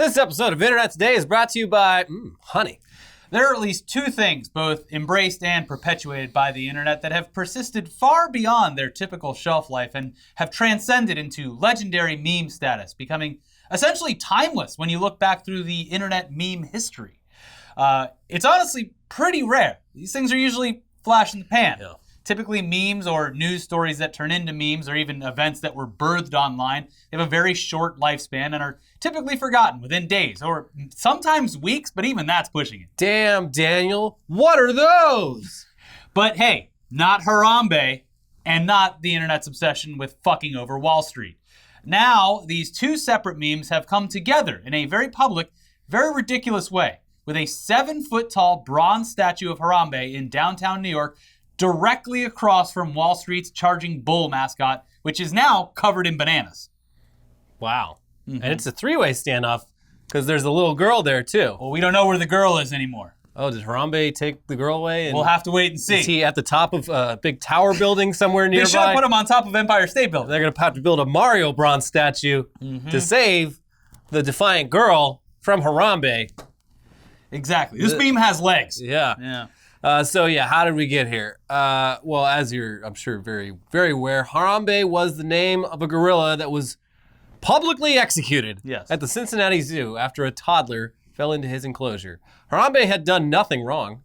This episode of Internet Today is brought to you by honey. There are at least two things, both embraced and perpetuated by the internet, that have persisted far beyond their typical shelf life and have transcended into legendary meme status, becoming essentially timeless when you look back through the internet meme history. It's honestly pretty rare. These things are usually flash in the pan. Yeah. Typically memes or news stories that turn into memes or even events that were birthed online, they have a very short lifespan and are typically forgotten within days or sometimes weeks, but even that's pushing it. Damn, Daniel, what are those? But hey, not Harambe and not the internet's obsession with fucking over Wall Street. Now, these two separate memes have come together in a very public, very ridiculous way, with a 7-foot-tall bronze statue of Harambe in downtown New York directly across from Wall Street's charging bull mascot, which is now covered in bananas. Wow. Mm-hmm. And it's a three-way standoff because there's a little girl there too. Well, we don't know where the girl is anymore. Oh, did Harambe take the girl away? And we'll have to wait and see. Is he at the top of a big tower building somewhere nearby? They should have put him on top of Empire State Building. They're going to have to build a Mario bronze statue to save the defiant girl from Harambe. Exactly. This meme has legs. Yeah. How did we get here? Well, as you're, I'm sure, very, very aware, Harambe was the name of a gorilla that was publicly executed at the Cincinnati Zoo after a toddler fell into his enclosure. Harambe had done nothing wrong,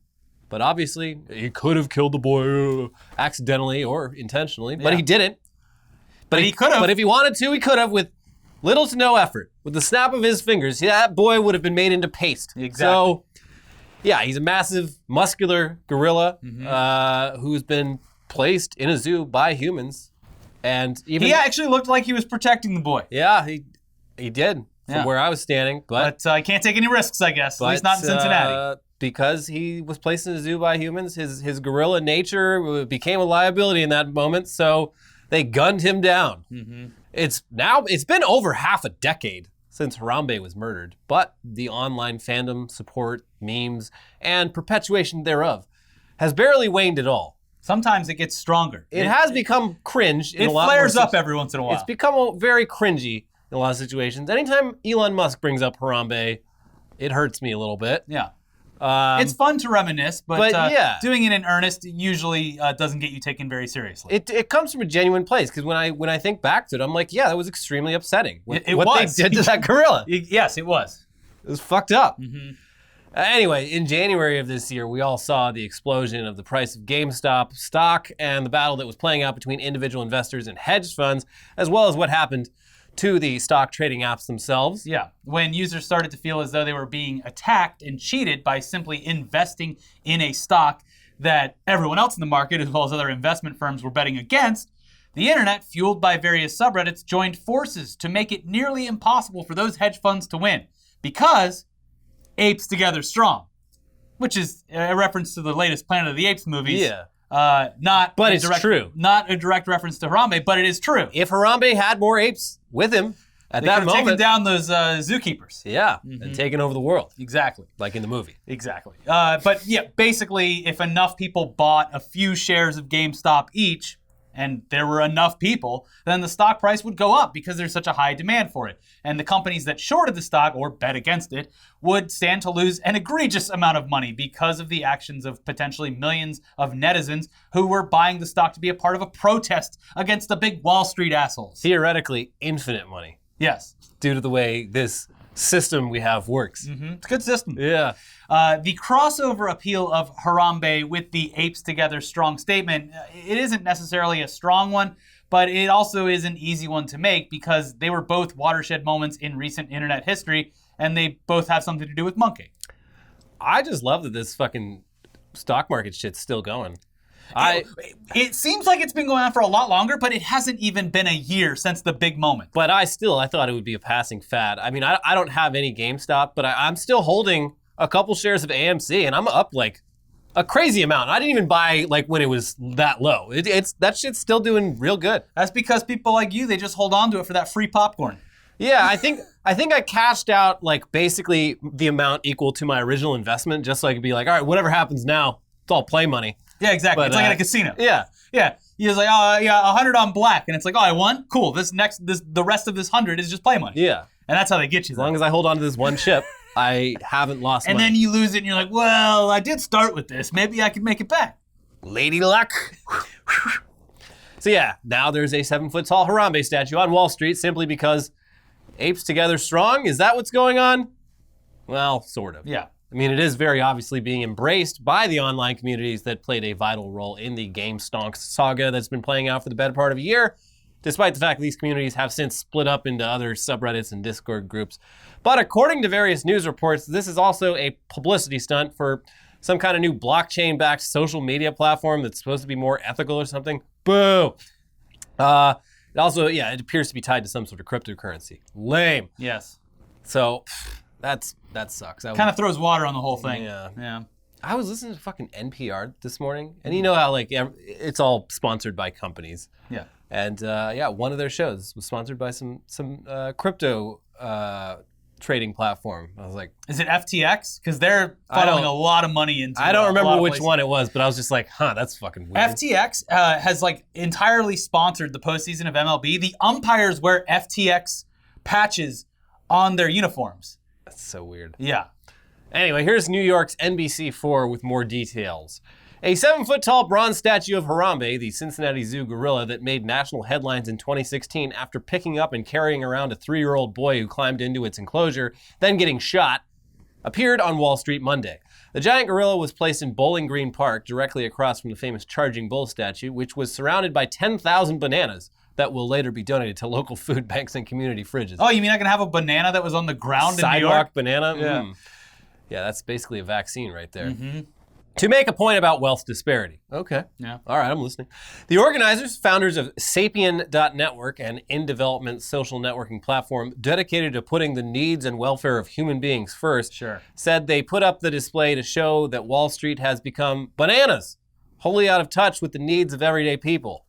but obviously he could have killed the boy accidentally or intentionally, but he didn't. But he could have. But if he wanted to, he could have with little to no effort. With the snap of his fingers, that boy would have been made into paste. Exactly. So, yeah, he's a massive, muscular gorilla who's been placed in a zoo by humans. And even he actually looked like he was protecting the boy. Yeah, he did from where I was standing. But I can't take any risks, I guess. At least not in Cincinnati. Because he was placed in a zoo by humans, his gorilla nature became a liability in that moment. So they gunned him down. Mm-hmm. It's been over half a decade since Harambe was murdered, but the online fandom, support, memes, and perpetuation thereof has barely waned at all. Sometimes it gets stronger. It has become cringe in a lot. It flares up every once in a while. It's become very cringy in a lot of situations. Anytime Elon Musk brings up Harambe, it hurts me a little bit. Yeah. It's fun to reminisce, but doing it in earnest usually doesn't get you taken very seriously. It comes from a genuine place, because when I think back to it, I'm like, yeah, that was extremely upsetting. What was. They did to that gorilla. Yes, it was. It was fucked up. Mm-hmm. Anyway, in January of this year, we all saw the explosion of the price of GameStop stock and the battle that was playing out between individual investors and hedge funds, as well as what happened to the stock trading apps themselves. Yeah, when users started to feel as though they were being attacked and cheated by simply investing in a stock that everyone else in the market, as well as other investment firms, were betting against, the internet, fueled by various subreddits, joined forces to make it nearly impossible for those hedge funds to win. Because apes together strong, which is a reference to the latest Planet of the Apes movies. Yeah. It's true. Not a direct reference to Harambe, but it is true. If Harambe had more apes with him at that moment, taken down those zookeepers. Yeah, and taken over the world. Exactly. Like in the movie. Exactly. But yeah, basically, if enough people bought a few shares of GameStop each, and there were enough people, then the stock price would go up because there's such a high demand for it. And the companies that shorted the stock or bet against it would stand to lose an egregious amount of money because of the actions of potentially millions of netizens who were buying the stock to be a part of a protest against the big Wall Street assholes. Theoretically, infinite money. Yes. Due to the way this system we have works. Mm-hmm. It's a good system. Yeah. The crossover appeal of Harambe with the apes together strong statement, it isn't necessarily a strong one, but it also is an easy one to make because they were both watershed moments in recent internet history, and they both have something to do with monkey. I just love that this fucking stock market shit's still going. It seems like it's been going on for a lot longer, but it hasn't even been a year since the big moment. But I thought it would be a passing fad. I mean, I don't have any GameStop, but I'm still holding a couple shares of AMC, and I'm up like a crazy amount. I didn't even buy like when it was that low. That shit's still doing real good. That's because people like you, they just hold on to it for that free popcorn. Yeah, I think I cashed out like basically the amount equal to my original investment, just so I could be like, all right, whatever happens now, it's all play money. Yeah, exactly. But, it's like at a casino. Yeah. Yeah. He's like, 100 on black. And it's like, I won? Cool. The rest of this 100 is just play money. Yeah. And that's how they get you. As long as I hold on to this one chip, I haven't lost money. And then you lose it and you're like, well, I did start with this. Maybe I can make it back. Lady luck. So yeah, now there's a 7-foot-tall Harambe statue on Wall Street simply because apes together strong? Is that what's going on? Well, sort of. Yeah. I mean, it is very obviously being embraced by the online communities that played a vital role in the Game Stonks saga that's been playing out for the better part of a year, despite the fact that these communities have since split up into other subreddits and Discord groups. But according to various news reports, this is also a publicity stunt for some kind of new blockchain-backed social media platform that's supposed to be more ethical or something. Boo! It also, it appears to be tied to some sort of cryptocurrency. Lame. Yes. So that sucks. Kind of throws water on the whole thing. Yeah. I was listening to fucking NPR this morning, and you know how it's all sponsored by companies. Yeah. And one of their shows was sponsored by some crypto trading platform. I was like, is it FTX? Because they're funneling a lot of money into. I don't remember which one it was, but I was just like, that's fucking weird. FTX has entirely sponsored the postseason of MLB. The umpires wear FTX patches on their uniforms. That's so weird. Yeah. Anyway, here's New York's NBC4 with more details. A 7-foot-tall bronze statue of Harambe, the Cincinnati Zoo gorilla that made national headlines in 2016 after picking up and carrying around a 3-year-old boy who climbed into its enclosure, then getting shot, appeared on Wall Street Monday. The giant gorilla was placed in Bowling Green Park, directly across from the famous Charging Bull statue, which was surrounded by 10,000 bananas that will later be donated to local food banks and community fridges. Oh, you mean I can have a banana that was on the ground in New York? Sidewalk banana? Yeah. Yeah, that's basically a vaccine right there. Mm-hmm. To make a point about wealth disparity. Okay. Yeah. All right, I'm listening. The organizers, founders of Sapien.network, an in-development social networking platform dedicated to putting the needs and welfare of human beings first, said they put up the display to show that Wall Street has become bananas, wholly out of touch with the needs of everyday people.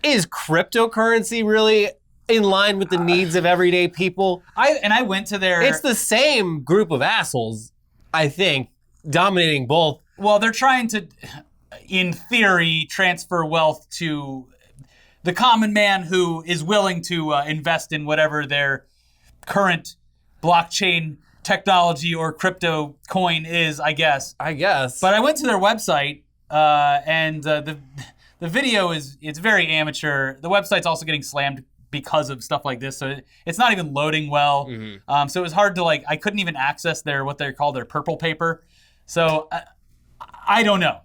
Is cryptocurrency really in line with the needs of everyday people? I went to their... It's the same group of assholes, I think, dominating both. Well, they're trying to, in theory, transfer wealth to the common man who is willing to invest in whatever their current blockchain technology or crypto coin is, I guess. But I went to their website, and the video it's very amateur. The website's also getting slammed because of stuff like this, so it's not even loading well. Mm-hmm. So it was hard to I couldn't even access what they call their purple paper. So I don't know.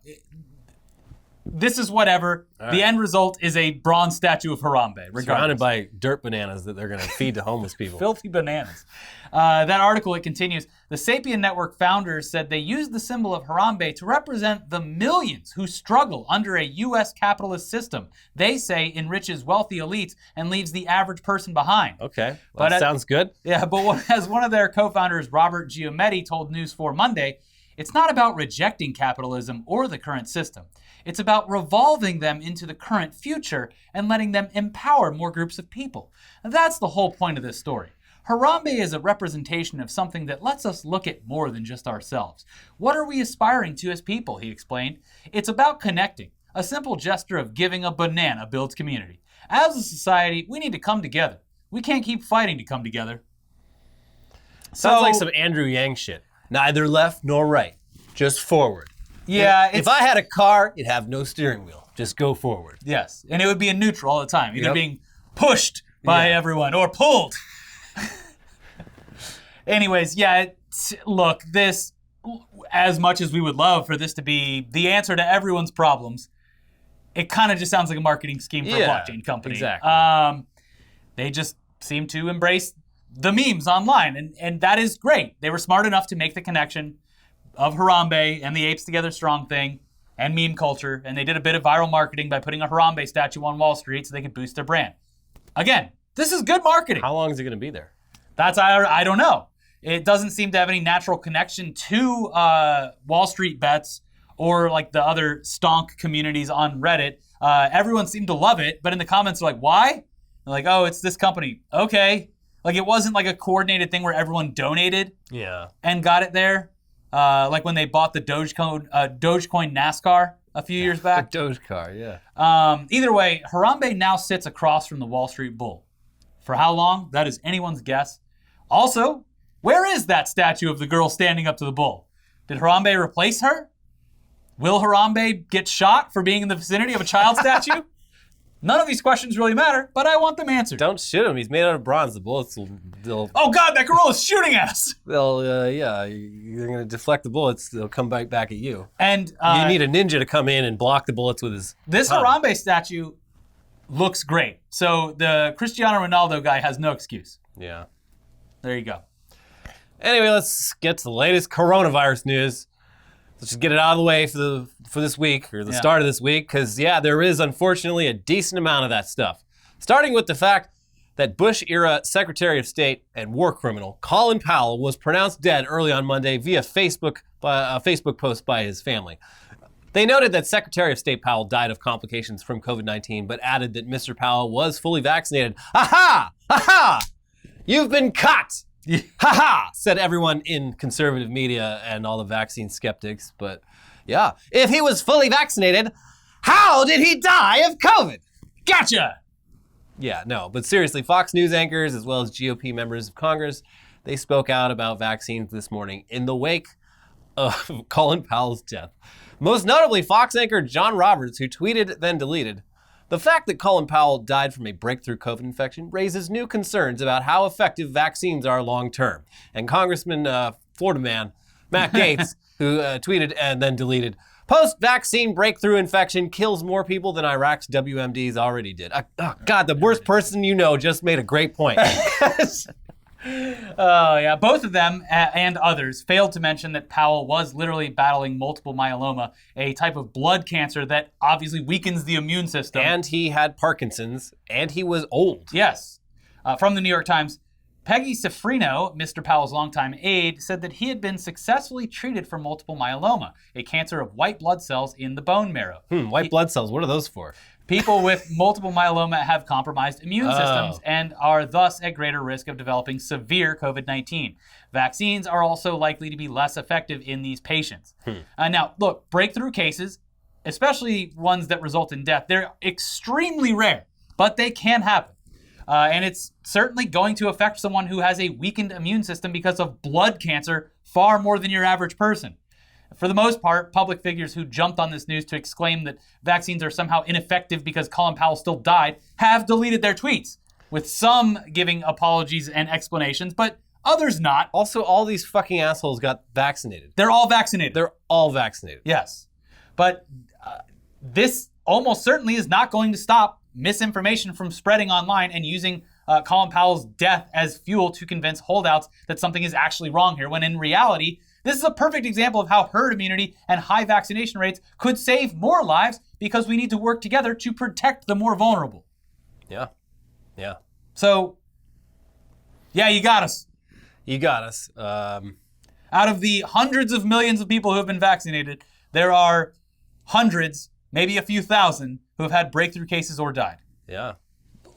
This is whatever. Right. The end result is a bronze statue of Harambe, regardless. Surrounded by dirt bananas that they're going to feed to homeless people. Filthy bananas. That article, it continues. The Sapien Network founders said they used the symbol of Harambe to represent the millions who struggle under a U.S. capitalist system they say enriches wealthy elites and leaves the average person behind. Okay, well, that sounds good. Yeah, but as one of their co-founders, Robert Giametti, told News 4 Monday, it's not about rejecting capitalism or the current system. It's about revolving them into the current future and letting them empower more groups of people. And that's the whole point of this story. Harambe is a representation of something that lets us look at more than just ourselves. What are we aspiring to as people, he explained. It's about connecting. A simple gesture of giving a banana builds community. As a society, we need to come together. We can't keep fighting to come together. Sounds like some Andrew Yang shit. Neither left nor right, just forward. Yeah. If I had a car, it'd have no steering wheel. Just go forward. Yes, and it would be in neutral all the time, either being pushed by everyone or pulled. Anyways, look, this, as much as we would love for this to be the answer to everyone's problems, it kind of just sounds like a marketing scheme for a blockchain company. Exactly. They just seem to embrace the memes online, and that is great. They were smart enough to make the connection of Harambe and the Apes Together Strong thing and meme culture, and they did a bit of viral marketing by putting a Harambe statue on Wall Street so they could boost their brand. Again, this is good marketing. How long is it going to be there? I don't know. It doesn't seem to have any natural connection to Wall Street bets or like the other stonk communities on Reddit. Everyone seemed to love it, but in the comments they're like, why? They're like, oh, it's this company. Okay. Like it wasn't like a coordinated thing where everyone donated and got it there. Like when they bought the Dogecoin NASCAR a few years back. The Dogecoin, yeah. Either way, Harambe now sits across from the Wall Street Bull. For how long? That is anyone's guess. Also, where is that statue of the girl standing up to the bull? Did Harambe replace her? Will Harambe get shot for being in the vicinity of a child statue? None of these questions really matter, but I want them answered. Don't shoot him. He's made out of bronze. The bullets they'll... Oh God, that gorilla's shooting at us! You're going to deflect the bullets. They'll come back at you. And you need a ninja to come in and block the bullets with his This tongue. Harambe statue looks great. So the Cristiano Ronaldo guy has no excuse. Yeah. There you go. Anyway, let's get to the latest coronavirus news. Let's just get it out of the way for this week, or the start of this week, because, there is unfortunately a decent amount of that stuff. Starting with the fact that Bush-era Secretary of State and war criminal Colin Powell was pronounced dead early on Monday via a Facebook post by his family. They noted that Secretary of State Powell died of complications from COVID-19, but added that Mr. Powell was fully vaccinated. Aha! Aha! You've been caught! Ha-ha! Said everyone in conservative media and all the vaccine skeptics. But if he was fully vaccinated, how did he die of COVID? Gotcha! Yeah, no, but seriously, Fox News anchors as well as GOP members of Congress, they spoke out about vaccines this morning in the wake of Colin Powell's death. Most notably, Fox anchor John Roberts, who tweeted then deleted, "The fact that Colin Powell died from a breakthrough COVID infection raises new concerns about how effective vaccines are long-term." And Congressman, Florida man, Matt Gaetz, who tweeted and then deleted, "Post-vaccine breakthrough infection kills more people than Iraq's WMDs already did." God, the worst person you know just made a great point. Oh, yeah. Both of them and others failed to mention that Powell was literally battling multiple myeloma, a type of blood cancer that obviously weakens the immune system. And he had Parkinson's, and he was old. Yes. From the New York Times, Peggy Cifrino, Mr. Powell's longtime aide, said that he had been successfully treated for multiple myeloma, a cancer of white blood cells in the bone marrow. White blood cells, what are those for? People with multiple myeloma have compromised immune systems and are thus at greater risk of developing severe COVID-19. Vaccines are also likely to be less effective in these patients. Now, look, breakthrough cases, especially ones that result in death, they're extremely rare, but they can happen. And it's certainly going to affect someone who has a weakened immune system because of blood cancer far more than your average person. For the most part, public figures who jumped on this news to exclaim that vaccines are somehow ineffective because Colin Powell still died have deleted their tweets, with some giving apologies and explanations, but others not. Also, all these fucking assholes got vaccinated. They're all vaccinated. They're all vaccinated. Yes. But this almost certainly is not going to stop misinformation from spreading online and using Colin Powell's death as fuel to convince holdouts that something is actually wrong here, when in reality, this is a perfect example of how herd immunity and high vaccination rates could save more lives because we need to work together to protect the more vulnerable. Yeah. So, you got us. You got us. Out of the hundreds of millions of people who have been vaccinated, there are hundreds, maybe a few thousand, who have had breakthrough cases or died. Yeah.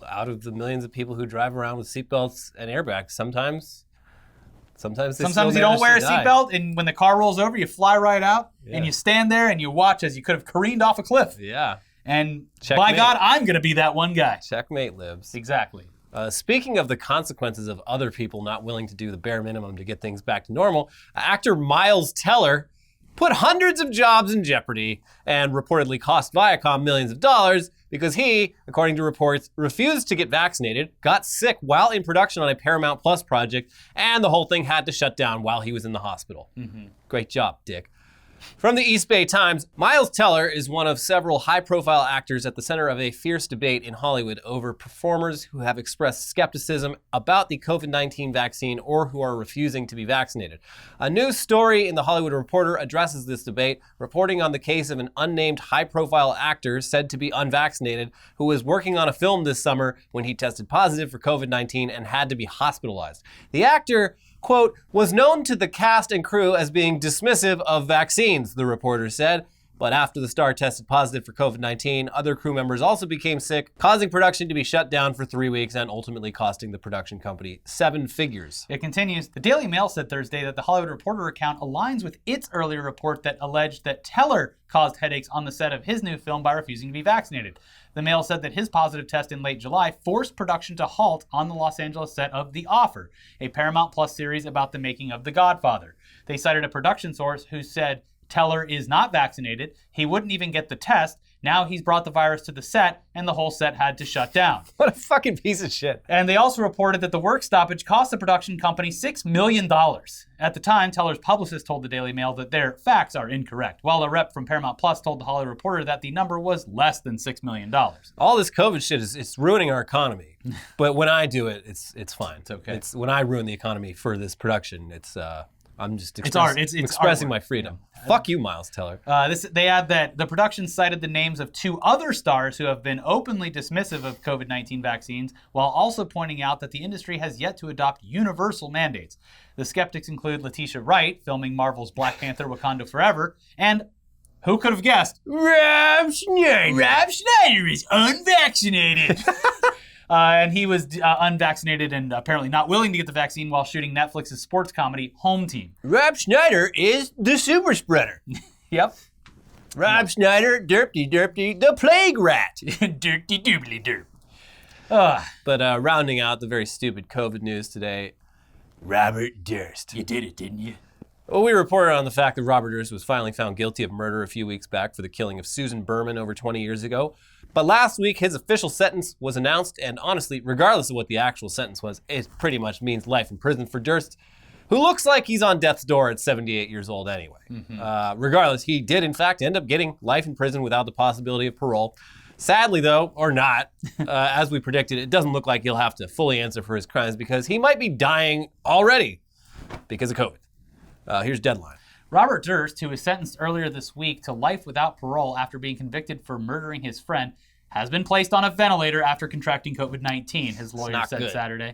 Out of the millions of people who drive around with seatbelts and airbags, sometimes you don't wear a seatbelt, and when the car rolls over, you fly right out, and you stand there and you watch as you could have careened off a cliff. Yeah. And Checkmate. By God, I'm going to be that one guy. Checkmate lives. Exactly. Speaking of the consequences of other people not willing to do the bare minimum to get things back to normal, actor Miles Teller put hundreds of jobs in jeopardy and reportedly cost Viacom millions of dollars because he, according to reports, refused to get vaccinated, got sick while in production on a Paramount Plus project, and the whole thing had to shut down while he was in the hospital. Great job, Dick. From the East Bay Times, Miles Teller is one of several high-profile actors at the center of a fierce debate in Hollywood over performers who have expressed skepticism about the COVID-19 vaccine or who are refusing to be vaccinated. A new story in The Hollywood Reporter addresses this debate, reporting on the case of an unnamed high-profile actor said to be unvaccinated who was working on a film this summer when he tested positive for COVID-19 and had to be hospitalized. The actor, quote, was known to the cast and crew as being dismissive of vaccines, the reporter said. But after the star tested positive for COVID-19, other crew members also became sick, causing production to be shut down for 3 weeks and ultimately costing the production company 7 figures. It continues. The Daily Mail said Thursday that the Hollywood Reporter account aligns with its earlier report that alleged that Teller caused headaches on the set of his new film by refusing to be vaccinated. The Mail said that his positive test in late July forced production to halt on the Los Angeles set of The Offer, a Paramount Plus series about the making of The Godfather. They cited a production source who said Teller is not vaccinated, he wouldn't even get the test, now he's brought the virus to the set, and the whole set had to shut down. What a fucking piece of shit. And they also reported that the work stoppage cost the production company $6 million. At the time, Teller's publicist told the Daily Mail that their facts are incorrect, while a rep from Paramount Plus told the Hollywood Reporter that the number was less than $6 million. All this COVID shit it's ruining our economy. But when I do it, it's fine. It's okay. It's when I ruin the economy for this production, I'm just expressing my freedom. Yeah. Fuck you, Miles Teller. They add that the production cited the names of 2 other stars who have been openly dismissive of COVID-19 vaccines, while also pointing out that the industry has yet to adopt universal mandates. The skeptics include Letitia Wright, filming Marvel's Black Panther: Wakanda Forever, and who could have guessed? Rob Schneider. Rob Schneider is unvaccinated. And he was unvaccinated and apparently not willing to get the vaccine while shooting Netflix's sports comedy Home Team. Rob Schneider is the super spreader. Yep. Rob Schneider, derpty, the plague rat. Dirty doobly derp. But rounding out the very stupid COVID news today, Robert Durst. You did it, didn't you? Well, we reported on the fact that Robert Durst was finally found guilty of murder a few weeks back for the killing of Susan Berman over 20 years ago. But last week, his official sentence was announced, and honestly, regardless of what the actual sentence was, it pretty much means life in prison for Durst, who looks like he's on death's door at 78 years old anyway. Mm-hmm. Regardless, he did, in fact, end up getting life in prison without the possibility of parole. Sadly, though, or not, as we predicted, it doesn't look like he'll have to fully answer for his crimes because he might be dying already because of COVID. Here's Deadline. Robert Durst, who was sentenced earlier this week to life without parole after being convicted for murdering his friend, has been placed on a ventilator after contracting COVID-19, his lawyer said good. Saturday.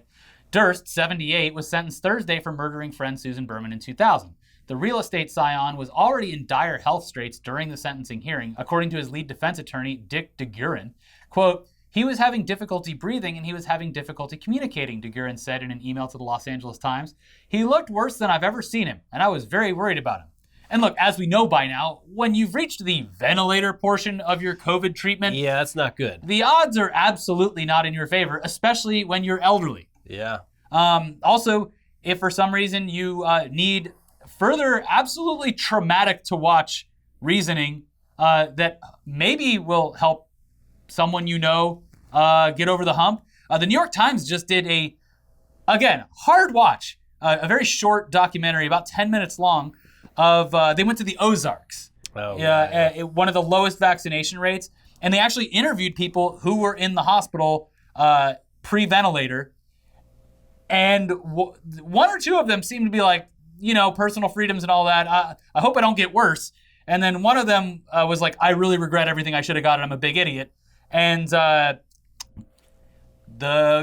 Durst, 78, was sentenced Thursday for murdering friend Susan Berman in 2000. The real estate scion was already in dire health straits during the sentencing hearing, according to his lead defense attorney, Dick DeGuerin. Quote, he was having difficulty breathing and he was having difficulty communicating, DeGuerin said in an email to the Los Angeles Times. He looked worse than I've ever seen him, and I was very worried about him. And look, as we know by now, when you've reached the ventilator portion of your COVID treatment, yeah, that's not good. The odds are absolutely not in your favor, especially when you're elderly. Yeah. Also, if for some reason you need further absolutely traumatic to watch reasoning that maybe will help someone you know get over the hump, the New York Times just did again, hard watch, a very short documentary, about 10 minutes long, they went to the Ozarks, one of the lowest vaccination rates, and they actually interviewed people who were in the hospital pre-ventilator, and one or two of them seemed to be like, personal freedoms and all that. I hope I don't get worse. And then one of them was like, I really regret everything I should have gotten. I'm a big idiot. And the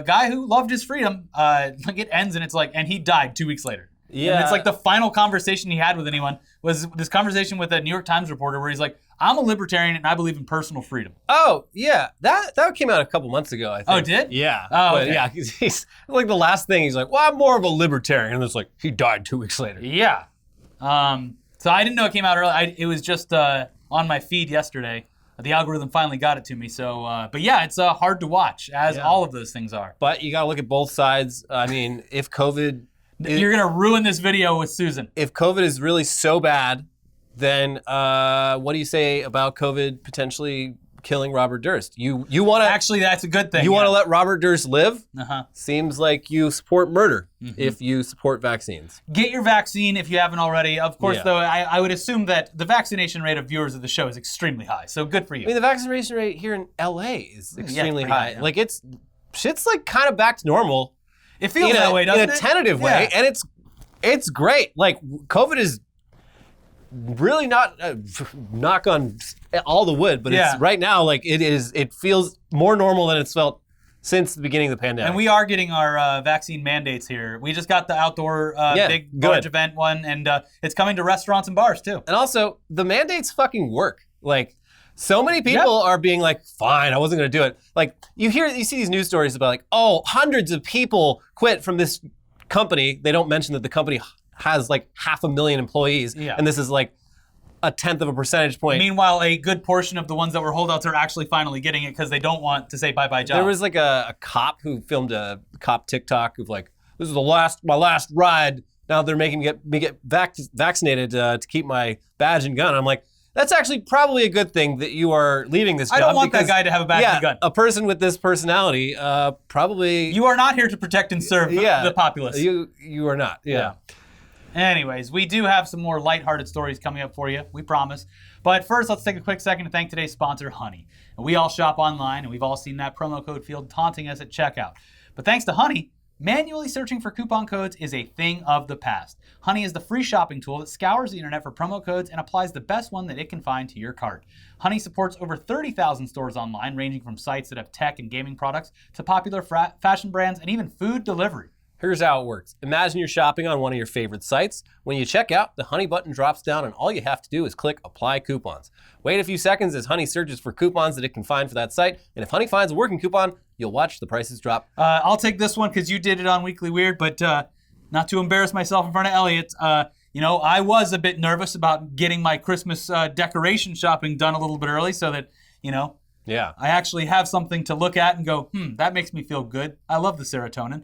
guy who loved his freedom, it ends and it's like, and he died 2 weeks later. Yeah. And it's like the final conversation he had with anyone was this conversation with a New York Times reporter where he's like, I'm a libertarian and I believe in personal freedom. Oh, yeah. That came out a couple months ago, I think. Oh, it did? Yeah. Oh, okay. Yeah. He's like the last thing, he's like, well, I'm more of a libertarian. And it's like, he died 2 weeks later. Yeah. So I didn't know it came out early. It was just on my feed yesterday. The algorithm finally got it to me. So, but yeah, it's hard to watch, as all of those things are. But you got to look at both sides. I mean, if COVID... You're going to ruin this video with Susan. If COVID is really so bad, then what do you say about COVID potentially killing Robert Durst? You want to... Actually, that's a good thing. You want to let Robert Durst live? Uh-huh. Seems like you support murder if you support vaccines. Get your vaccine if you haven't already. Of course, though, I would assume that the vaccination rate of viewers of the show is extremely high. So good for you. I mean, the vaccination rate here in LA is extremely high. Yeah. Like, shit's like kind of back to normal. It feels that way, doesn't it? In a tentative way, and it's great. Like, COVID is really not, knock on all the wood, but it's right now, like, it feels more normal than it's felt since the beginning of the pandemic. And we are getting our vaccine mandates here. We just got the outdoor big large event one, and it's coming to restaurants and bars, too. And also, the mandates fucking work. Like, so many people are being like, fine, I wasn't going to do it. Like, you see these news stories about like, oh, hundreds of people quit from this company. They don't mention that the company has like 500,000 employees. And this is like a 1/10 of a percentage point. Meanwhile, a good portion of the ones that were holdouts are actually finally getting it because they don't want to say bye-bye job. There was like a cop who filmed a cop TikTok of like, this is my last ride. Now they're making me get vaccinated to keep my badge and gun. I'm like, that's actually probably a good thing that you are leaving this job. I don't want that guy to have a badge and gun. A person with this personality probably... You are not here to protect and serve the populace. You are not, Anyways, we do have some more lighthearted stories coming up for you, we promise. But first, let's take a quick second to thank today's sponsor, Honey. And we all shop online, and we've all seen that promo code field taunting us at checkout. But thanks to Honey, manually searching for coupon codes is a thing of the past. Honey is the free shopping tool that scours the internet for promo codes and applies the best one that it can find to your cart. Honey supports over 30,000 stores online, ranging from sites that have tech and gaming products to popular fashion brands and even food delivery. Here's how it works. Imagine you're shopping on one of your favorite sites. When you check out, the Honey button drops down and all you have to do is click Apply Coupons. Wait a few seconds as Honey searches for coupons that it can find for that site, and if Honey finds a working coupon, you'll watch the prices drop. I'll take this one because you did it on Weekly Weird, but not to embarrass myself in front of Elliot, I was a bit nervous about getting my Christmas decoration shopping done a little bit early so that, I actually have something to look at and go, that makes me feel good. I love the serotonin.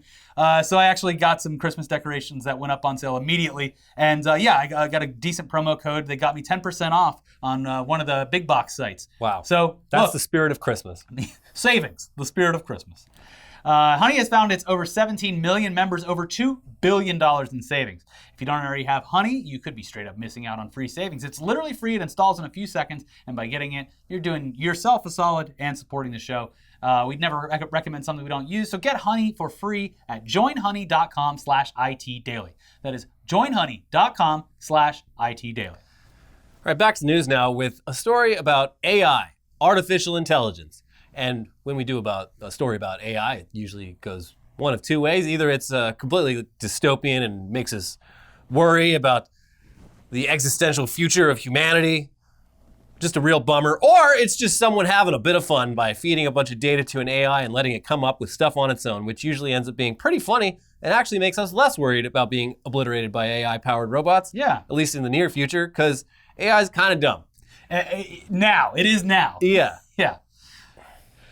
So I actually got some Christmas decorations that went up on sale immediately. And I got a decent promo code. They got me 10% off on one of the big box sites. Wow. So that's the spirit of Christmas. Savings, the spirit of Christmas. Honey has found its over 17 million members over $2 billion in savings. If you don't already have Honey, you could be straight up missing out on free savings. It's literally free. It installs in a few seconds. And by getting it, you're doing yourself a solid and supporting the show. We'd never recommend something we don't use. So get Honey for free at joinhoney.com/itdaily. That is joinhoney.com/itdaily. All right, back to the news now with a story about AI, artificial intelligence. And when we do a story about AI, it usually goes one of two ways. Either it's completely dystopian and makes us worry about the existential future of humanity, just a real bummer, or it's just someone having a bit of fun by feeding a bunch of data to an AI and letting it come up with stuff on its own, which usually ends up being pretty funny and actually makes us less worried about being obliterated by AI-powered robots. Yeah. At least in the near future, because AI is kind of dumb. Now. It is now. Yeah. Yeah.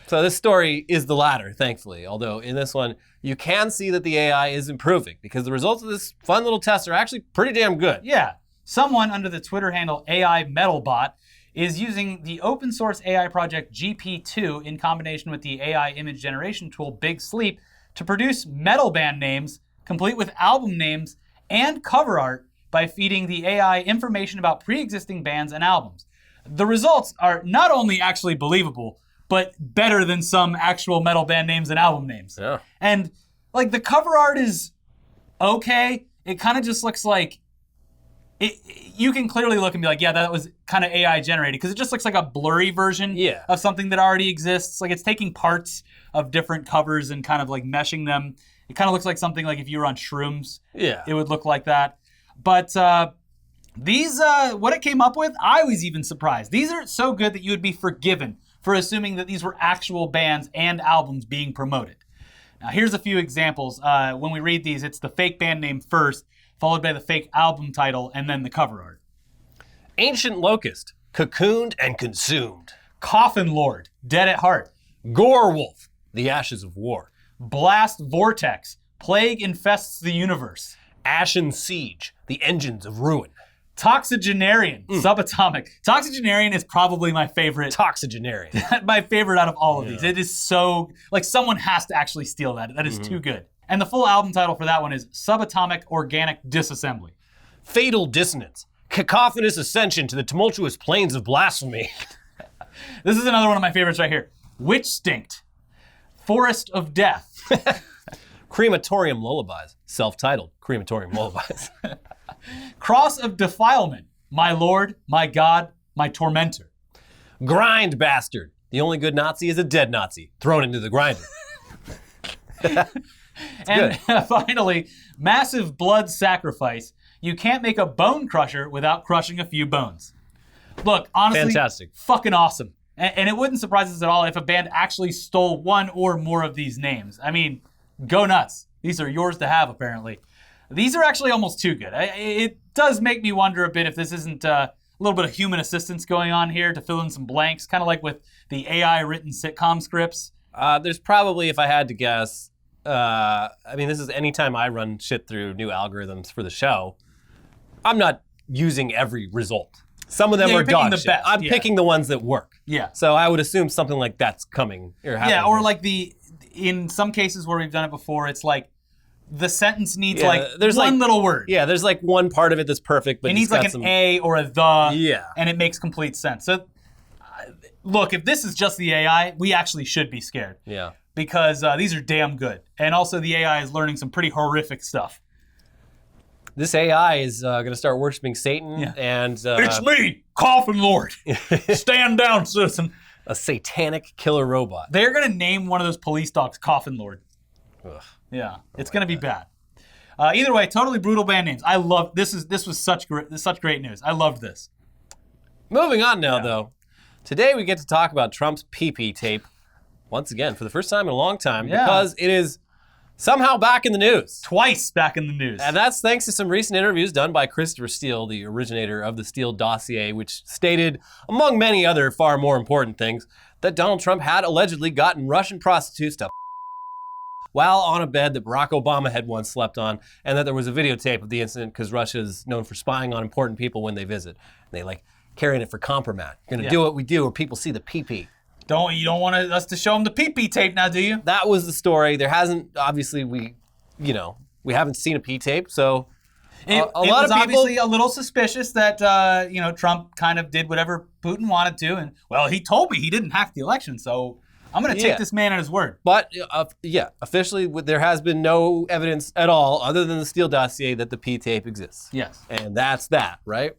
So this story is the latter, thankfully, although in this one, you can see that the AI is improving because the results of this fun little test are actually pretty damn good. Yeah. Someone under the Twitter handle AI Metalbot is using the open source AI project GP2 in combination with the AI image generation tool Big Sleep to produce metal band names, complete with album names and cover art by feeding the AI information about pre-existing bands and albums. The results are not only actually believable, but better than some actual metal band names and album names. Yeah. And like the cover art is okay. It kind of just looks like you can clearly look and be like, yeah, that was kind of AI generated because it just looks like a blurry version of something that already exists. Like it's taking parts of different covers and kind of like meshing them. It kind of looks like something like if you were on shrooms, it would look like that. But these, what it came up with, I was even surprised. These are so good that you would be forgiven for assuming that these were actual bands and albums being promoted. Now, here's a few examples. When we read these, it's the fake band name first, followed by the fake album title, and then the cover art. Ancient Locust, cocooned and consumed. Coffin Lord, dead at heart. Gore Wolf, the ashes of war. Blast Vortex, plague infests the universe. Ashen Siege, the engines of ruin. Toxagenarian, subatomic. Toxagenarian is probably my favorite. Toxagenarian. My favorite out of all of these. It is so, like someone has to actually steal that. That is too good. And the full album title for that one is Subatomic Organic Disassembly. Fatal Dissonance, cacophonous ascension to the tumultuous plains of blasphemy. This is another one of my favorites right here. Witch Stinct, Forest of Death. Crematorium Lullabies, self-titled Crematorium Lullabies. Cross of Defilement, my Lord, my God, my Tormentor. Grind Bastard, the only good Nazi is a dead Nazi, thrown into the grinder. And finally, Massive Blood Sacrifice, you can't make a bone crusher without crushing a few bones. Look, honestly, fantastic. Fucking awesome. And it wouldn't surprise us at all if a band actually stole one or more of these names. I mean, go nuts. These are yours to have, apparently. These are actually almost too good. It does make me wonder a bit if this isn't a little bit of human assistance going on here to fill in some blanks, kind of like with the AI-written sitcom scripts. There's probably, if I had to guess, I mean, this is anytime I run shit through new algorithms for the show, I'm not using every result. Some of them are dog shit. Best. I'm picking the ones that work. Yeah. So I would assume something like that's coming or happening. Yeah, or like in some cases where we've done it before, it's like the sentence needs there's one little word. Yeah, there's like one part of it that's perfect, but it needs like an A or a the. Yeah. And it makes complete sense. So look, if this is just the AI, we actually should be scared. Yeah. Because these are damn good. And also the AI is learning some pretty horrific stuff. This AI is going to start worshiping Satan and... it's me, Coffin Lord. Stand down, citizen. A satanic killer robot. They're going to name one of those police dogs Coffin Lord. Ugh, yeah, it's going to be bad. Either way, totally brutal band names. I love this. This was such great news. I loved this. Moving on now, though. Today we get to talk about Trump's pee-pee tape once again for the first time in a long time because it is somehow back in the news. Twice back in the news. And that's thanks to some recent interviews done by Christopher Steele, the originator of the Steele dossier, which stated, among many other far more important things, that Donald Trump had allegedly gotten Russian prostitutes to while on a bed that Barack Obama had once slept on, and that there was a videotape of the incident because Russia is known for spying on important people when they visit. And they like carrying it for compromat. You're going to do what we do where people see the pee-pee. You don't want us to show them the pee-pee tape now, do you? That was the story. There hasn't, obviously, we haven't seen a pee tape, so a lot of people obviously a little suspicious that Trump kind of did whatever Putin wanted to, and well, he told me he didn't hack the election, so I'm going to take this man at his word. But officially, there has been no evidence at all, other than the Steele dossier, that the pee tape exists. Yes, and that's that, right?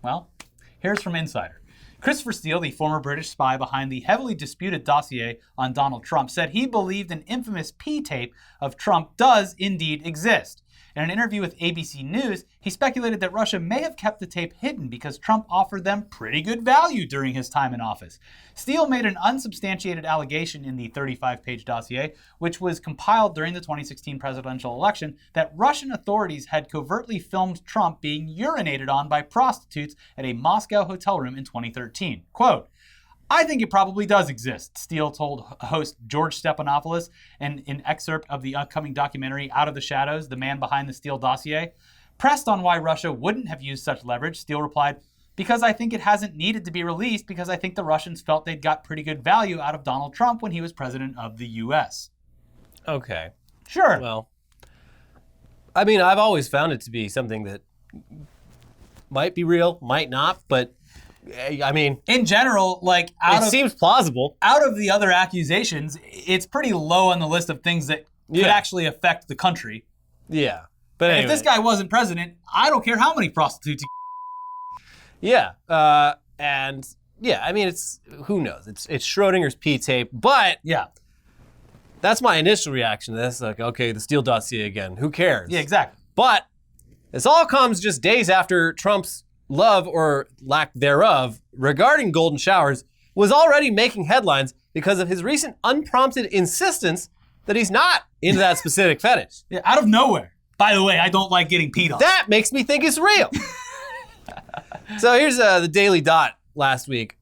Well, here's from Insider. Christopher Steele, the former British spy behind the heavily disputed dossier on Donald Trump, said he believed an infamous pee tape of Trump does indeed exist. In an interview with ABC News, he speculated that Russia may have kept the tape hidden because Trump offered them pretty good value during his time in office. Steele made an unsubstantiated allegation in the 35-page dossier, which was compiled during the 2016 presidential election, that Russian authorities had covertly filmed Trump being urinated on by prostitutes at a Moscow hotel room in 2013. Quote, I think it probably does exist, Steele told host George Stephanopoulos in an excerpt of the upcoming documentary Out of the Shadows, The Man Behind the Steele Dossier. Pressed on why Russia wouldn't have used such leverage, Steele replied, because I think it hasn't needed to be released because I think the Russians felt they'd got pretty good value out of Donald Trump when he was president of the U.S. Okay. Sure. Well, I mean, I've always found it to be something that might be real, might not, but I mean, in general, like seems plausible. Out of the other accusations, it's pretty low on the list of things that could actually affect the country. Yeah, but anyway. If this guy wasn't president, I don't care how many prostitutes. I mean, it's who knows? It's Schrodinger's pee tape, but that's my initial reaction to this. Like, okay, the Steele dossier again. Who cares? Yeah, exactly. But this all comes just days after Trump's love or lack thereof regarding golden showers was already making headlines because of his recent unprompted insistence that he's not into that specific fetish. Yeah, out of nowhere. By the way, I don't like getting peed on. That makes me think it's real. So here's the Daily Dot last week.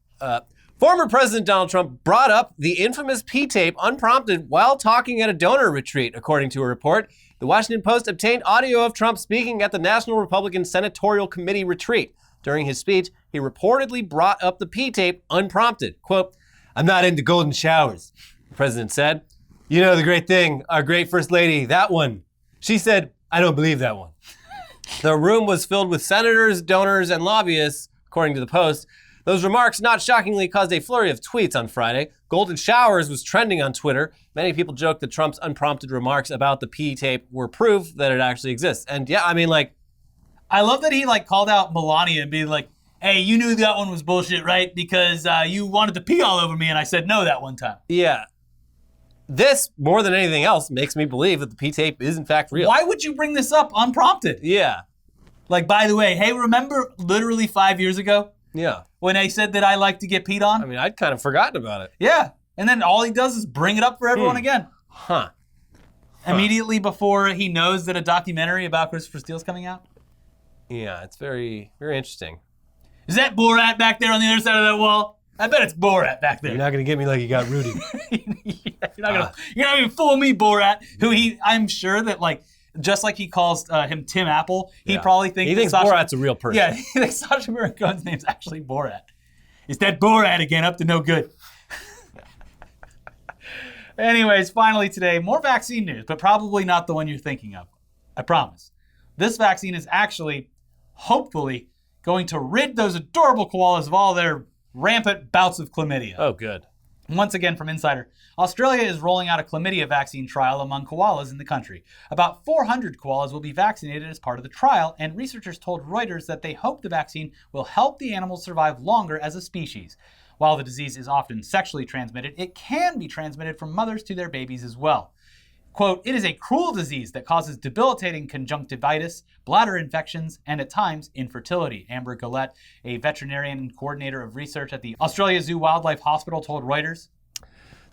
Former President Donald Trump brought up the infamous pee tape unprompted while talking at a donor retreat, according to a report. The Washington Post obtained audio of Trump speaking at the National Republican Senatorial Committee retreat. During his speech, he reportedly brought up the pee tape unprompted. Quote, I'm not into golden showers, the president said. You know the great thing, our great first lady, that one. She said, I don't believe that one. The room was filled with senators, donors, and lobbyists, according to the Post. Those remarks, not shockingly, caused a flurry of tweets on Friday. Golden showers was trending on Twitter. Many people joked that Trump's unprompted remarks about the pee tape were proof that it actually exists. And yeah, I mean, like, I love that he called out Melania and be like, hey, you knew that one was bullshit, right? Because you wanted to pee all over me and I said no that one time. Yeah. This, more than anything else, makes me believe that the pee tape is in fact real. Why would you bring this up unprompted? Yeah. Like, by the way, hey, remember literally 5 years ago? Yeah. When I said that I like to get peed on? I mean, I'd kind of forgotten about it. Yeah. And then all he does is bring it up for everyone again. Huh. Immediately before he knows that a documentary about Christopher Steele's coming out? Yeah, it's very, very interesting. Is that Borat back there on the other side of that wall? I bet it's Borat back there. You're not going to get me like you got Rudy. You're not gonna fool me, Borat. I'm sure that, like, just like he calls him Tim Apple, he probably thinks Borat's a real person. Yeah, he thinks Sacha Baron Cohen's name's actually Borat. Is that Borat again, up to no good? Anyways, finally today, more vaccine news, but probably not the one you're thinking of. I promise. This vaccine is actually, hopefully, going to rid those adorable koalas of all their rampant bouts of chlamydia. Oh, good. Once again from Insider, Australia is rolling out a chlamydia vaccine trial among koalas in the country. About 400 koalas will be vaccinated as part of the trial, and researchers told Reuters that they hope the vaccine will help the animals survive longer as a species. While the disease is often sexually transmitted, it can be transmitted from mothers to their babies as well. Quote, it is a cruel disease that causes debilitating conjunctivitis, bladder infections, and at times infertility. Amber Gillette, a veterinarian and coordinator of research at the Australia Zoo Wildlife Hospital, told Reuters.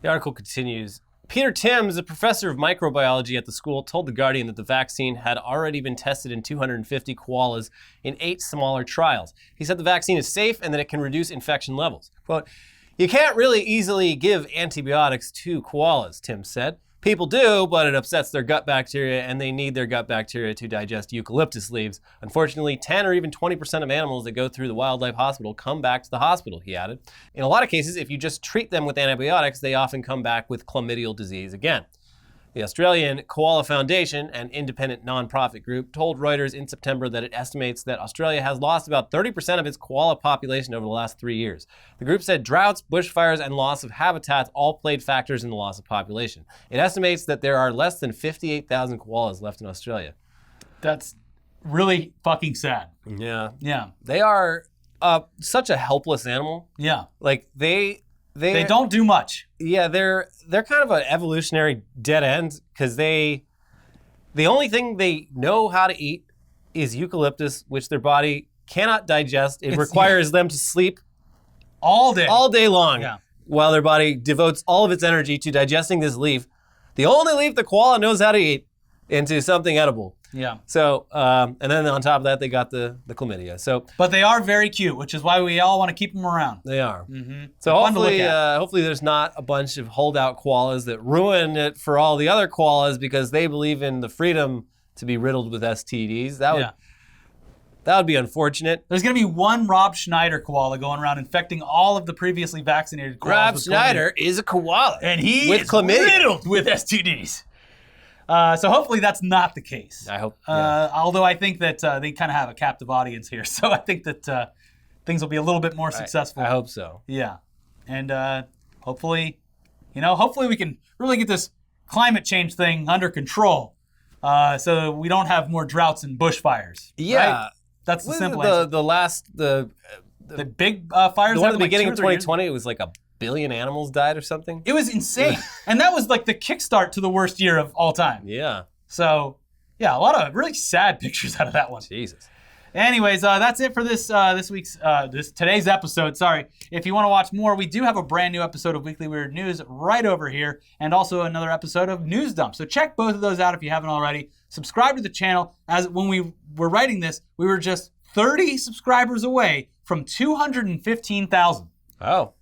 The article continues. Peter Timms, a professor of microbiology at the school, told The Guardian that the vaccine had already been tested in 250 koalas in 8 smaller trials. He said the vaccine is safe and that it can reduce infection levels. Quote, you can't really easily give antibiotics to koalas, Timms said. People do, but it upsets their gut bacteria, and they need their gut bacteria to digest eucalyptus leaves. Unfortunately, 10 or even 20% of animals that go through the wildlife hospital come back to the hospital, he added. In a lot of cases, if you just treat them with antibiotics, they often come back with chlamydial disease again. The Australian Koala Foundation, an independent nonprofit group, told Reuters in September that it estimates that Australia has lost about 30% of its koala population over the last 3 years. The group said droughts, bushfires, and loss of habitats all played factors in the loss of population. It estimates that there are less than 58,000 koalas left in Australia. That's really fucking sad. Yeah. Yeah. They are such a helpless animal. Yeah. Like, they don't do much. Yeah, they're kind of an evolutionary dead end because the only thing they know how to eat is eucalyptus, which their body cannot digest. It requires them to sleep all day long while their body devotes all of its energy to digesting this leaf, the only leaf the koala knows how to eat, into something edible. Yeah. So, and then on top of that, they got the chlamydia. So, but they are very cute, which is why we all want to keep them around. They are. Mm-hmm. So hopefully there's not a bunch of holdout koalas that ruin it for all the other koalas because they believe in the freedom to be riddled with STDs. That would be unfortunate. There's going to be one Rob Schneider koala going around infecting all of the previously vaccinated koalas. Rob Schneider is a koala. And he is riddled with STDs. So hopefully that's not the case. I hope. Although I think that they kind of have a captive audience here. So I think that things will be a little bit more successful. I hope so. Yeah. And hopefully we can really get this climate change thing under control so we don't have more droughts and bushfires. Yeah. Right? That's the simple answer. The big fires the one at the like beginning of 2020, it was like 1 billion animals died or something. It was insane. And that was like the kickstart to the worst year of all time. Yeah. So, yeah, a lot of really sad pictures out of that one. Jesus. Anyways, that's it for today's episode. Sorry. If you want to watch more, we do have a brand new episode of Weekly Weird News right over here, and also another episode of News Dump. So check both of those out if you haven't already. Subscribe to the channel. As when we were writing this, we were just 30 subscribers away from 215,000. Oh.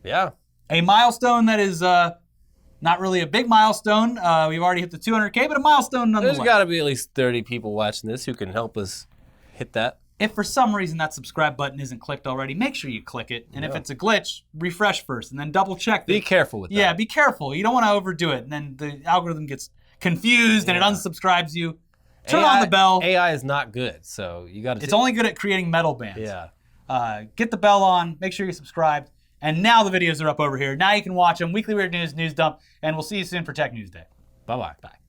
Yeah. A milestone that is not really a big milestone. We've already hit the 200K, but a milestone nonetheless. There's got to be at least 30 people watching this who can help us hit that. If for some reason that subscribe button isn't clicked already, make sure you click it. And if it's a glitch, refresh first and then double check. Be careful with that. Yeah, be careful. You don't want to overdo it. And then the algorithm gets confused and it unsubscribes you. Turn on the bell. AI is not good, so you got to... It's only good at creating metal bands. Yeah. Get the bell on. Make sure you're subscribed. And now the videos are up over here. Now you can watch them. Weekly Weird News, News Dump. And we'll see you soon for Tech News Day. Bye-bye. Bye.